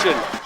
action.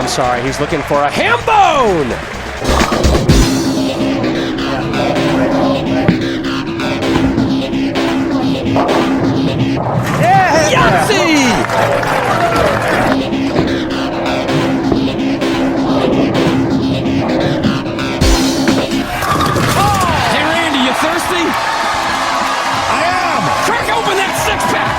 I'm sorry, he's looking for a ham bone! Yeah! Yahtzee! Hey Randy, you thirsty? I am! Crack open that six-pack!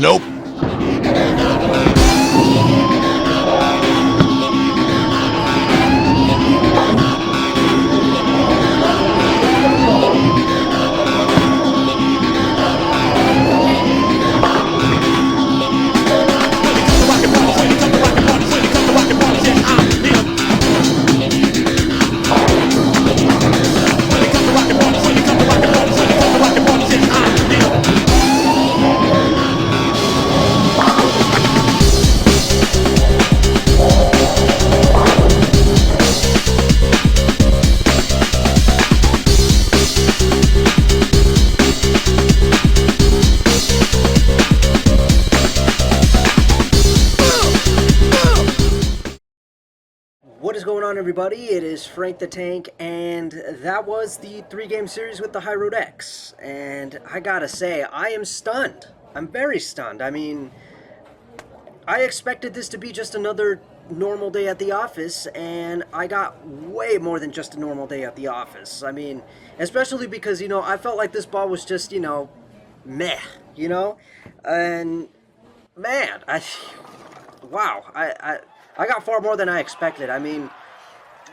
Nope. What is going on, everybody? It is Frank the Tank, and that was the 3-game series with the Hyroad X. And I gotta say, I am stunned. I'm very stunned. I mean, I expected this to be just another normal day at the office, and I got way more than just a normal day at the office. I mean, especially because, I felt like this ball was just, meh, And, man, wow, I got far more than I expected. I mean,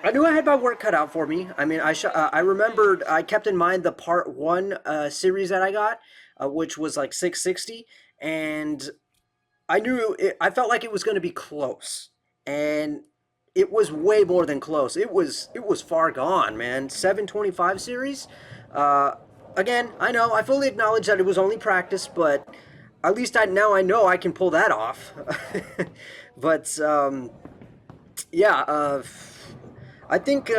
I knew I had my work cut out for me. I mean, I remembered, I kept in mind the part 1 series that I got, which was like 660, and I felt like it was going to be close, and it was way more than close. It was far gone, man. 725 series. Again, I know, I fully acknowledge that it was only practice, but at least now I know I can pull that off. But yeah, I think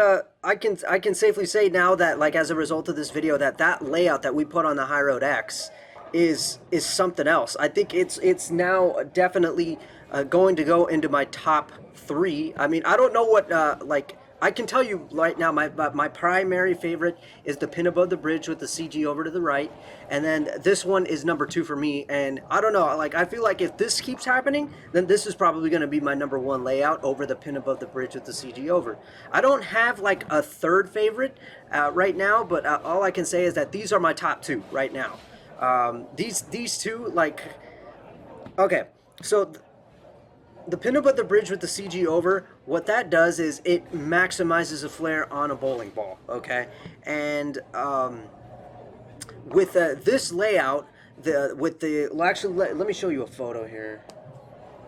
I can safely say now that, like, as a result of this video, that layout that we put on the Hyroad X is something else. I think it's now definitely going to go into my top 3. I mean, I don't know what like, I can tell you right now, my primary favorite is the pin above the bridge with the CG over to the right, and then this one is number 2 for me. And I don't know, like, I feel like if this keeps happening, then this is probably going to be my number 1 layout over the pin above the bridge with the CG over. I don't have like a third favorite right now, but all I can say is that these are my top 2 right now. These two, like, okay, so the pin above the bridge with the CG over, what that does is it maximizes the flare on a bowling ball, okay? And with this layout, actually, let me show you a photo here.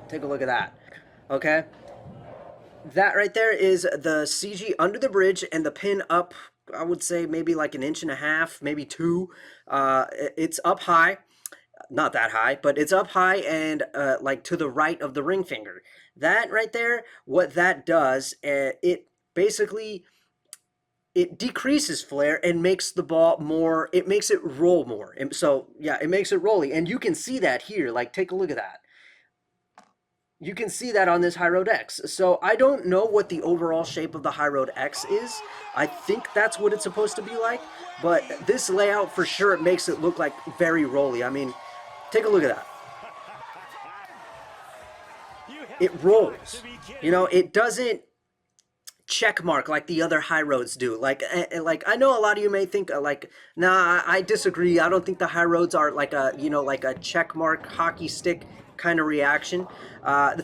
Take a look at that, okay? That right there is the CG under the bridge and the pin up, I would say maybe like 1.5 inches, maybe 2. It's up high. Not that high, but it's up high and like to the right of the ring finger. That right there, what that does, it basically, it decreases flare and makes the ball more, it makes it roll more. And so yeah, it makes it rolly, and you can see that here. Like, take a look at that. You can see that on this Hyroad X. So I don't know what the overall shape of the Hyroad X is. I think that's what it's supposed to be like, but this layout for sure, it makes it look like very rolly. I mean, take a look at that. It rolls. It doesn't check mark like the other Hyroads do. Like I know a lot of you may think like, nah, I disagree. I don't think the Hyroads are like a, like a check mark hockey stick kind of reaction.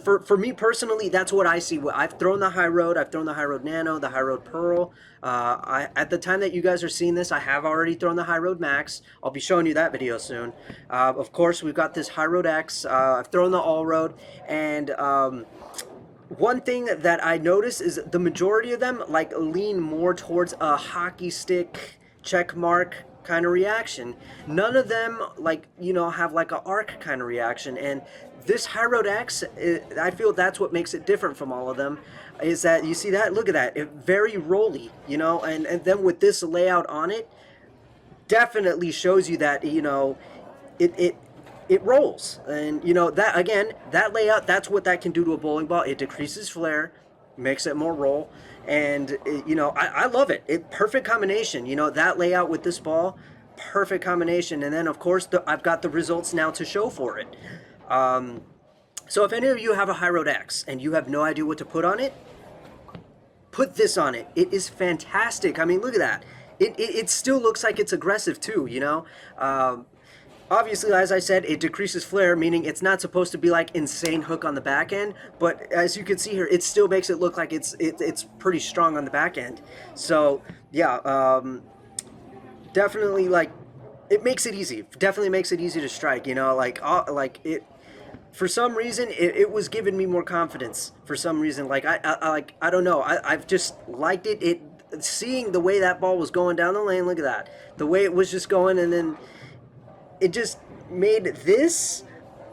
For me personally, that's what I see. I've thrown the Hyroad, I've thrown the Hyroad Nano, the Hyroad Pearl. At the time that you guys are seeing this, I have already thrown the Hyroad Max. I'll be showing you that video soon. Of course, we've got this Hyroad X. I've thrown the All Road, and one thing that I notice is the majority of them like lean more towards a hockey stick check mark kind of reaction. None of them, like, have like a arc kind of reaction. And this Hyroad X, I feel that's what makes it different from all of them, is that you see that, look at that, very rolly, and then with this layout on it, definitely shows you that, it rolls. And that, again, that layout, that's what that can do to a bowling ball. It decreases flare, makes it more roll, and I love it. Perfect combination. That layout with this ball, perfect combination. And then of course I've got the results now to show for it. So if any of you have a Hyroad X and you have no idea what to put on it, put this on it. It is fantastic. I mean, look at that. It still looks like it's aggressive too. Obviously, as I said, it decreases flare, meaning it's not supposed to be like insane hook on the back end, but as you can see here, it still makes it look like it's pretty strong on the back end. So yeah, definitely, like, it makes it easy. Definitely makes it easy to strike. You know, like it. For some reason, it was giving me more confidence. For some reason, like I don't know. I've just liked it. Seeing the way that ball was going down the lane. Look at that. The way it was just going, and then it just made this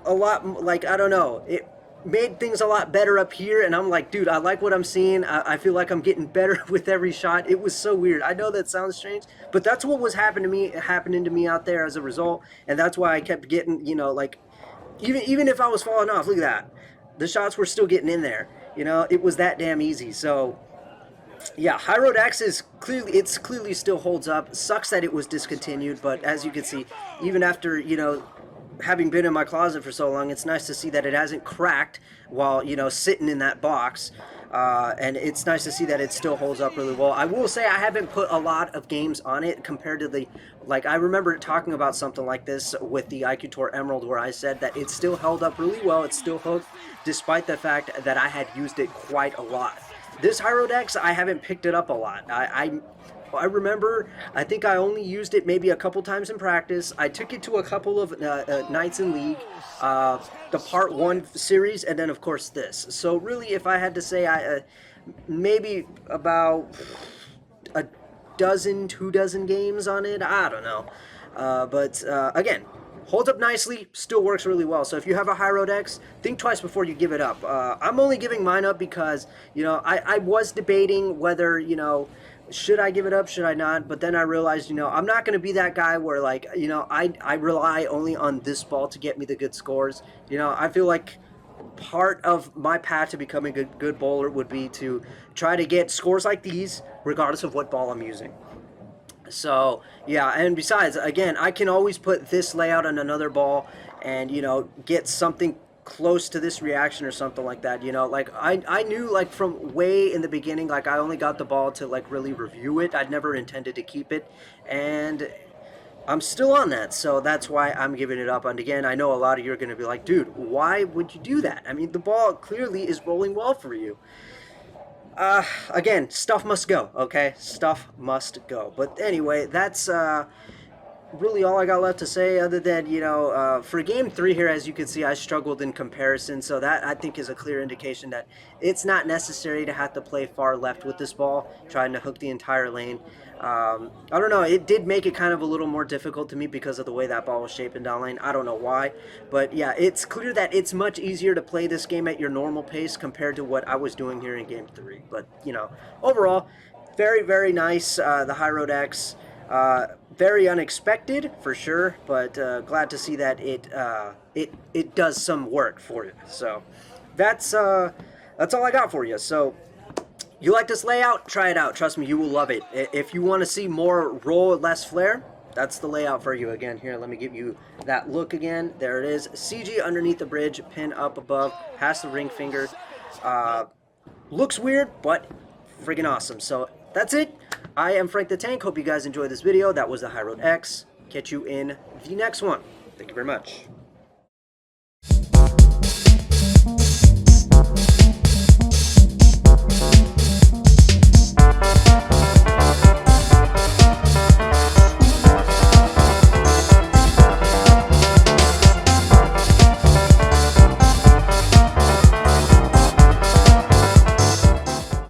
a lot, like, I don't know, it made things a lot better up here, and I'm like, dude, I like what I'm seeing. I feel like I'm getting better with every shot. It was so weird. I know that sounds strange, but that's what was happening to me out there as a result, and that's why I kept getting, you know, like, even if I was falling off, look at that, the shots were still getting in there. You know, it was that damn easy. So yeah, Hyroad X is clearly still holds up. Sucks that it was discontinued, but as you can see, even after, you know, having been in my closet for so long, it's nice to see that it hasn't cracked while, you know, sitting in that box. And it's nice to see that it still holds up really well. I will say I haven't put a lot of games on it compared to the, like, I remember talking about something like this with the IQ Tour Emerald, where I said that it still held up really well. It's still hooked, despite the fact that I had used it quite a lot. This Hyroad X, I haven't picked it up a lot. I remember, I think I only used it maybe a couple times in practice. I took it to a couple of nights in League, the Part 1 series, and then, of course, this. So, really, if I had to say, maybe about a dozen, 2 dozen games on it. I don't know. But, again, holds up nicely, still works really well. So if you have a Hyroad X, think twice before you give it up. I'm only giving mine up because, you know, I was debating whether, you know, should I give it up, should I not? But then I realized, you know, I'm not going to be that guy where, like, you know, I rely only on this ball to get me the good scores. You know, I feel like part of my path to becoming a good bowler would be to try to get scores like these regardless of what ball I'm using. So yeah, and besides, again, I can always put this layout on another ball and, you know, get something close to this reaction or something like that. You know, like I knew, like, from way in the beginning, like, I only got the ball to, like, really review it. I'd never intended to keep it, and I'm still on that, so that's why I'm giving it up. And again, I know a lot of you are going to be like, dude, why would you do that? I mean, the ball clearly is rolling well for you. Again, stuff must go, okay? Stuff must go. But anyway, that's really all I got left to say, other than, you know, for Game 3 here, as you can see, I struggled in comparison, so that, I think, is a clear indication that it's not necessary to have to play far left with this ball, trying to hook the entire lane. I don't know, it did make it kind of a little more difficult to me because of the way that ball was shaping down lane. I don't know why, but yeah, it's clear that it's much easier to play this game at your normal pace compared to what I was doing here in Game 3. But, you know, overall, very, very nice, the Hyroad X. Very unexpected for sure, but glad to see that it does some work for you. So that's all I got for you. So you like this layout? Try it out. Trust me, you will love it. If you want to see more roll, less flare, that's the layout for you. Again, here, let me give you that look again. There it is. CG underneath the bridge, pin up above, has the ring finger. Looks weird, but friggin' awesome. So that's it. I am Frank the Tank. Hope you guys enjoyed this video. That was the Hyroad X. Catch you in the next one. Thank you very much.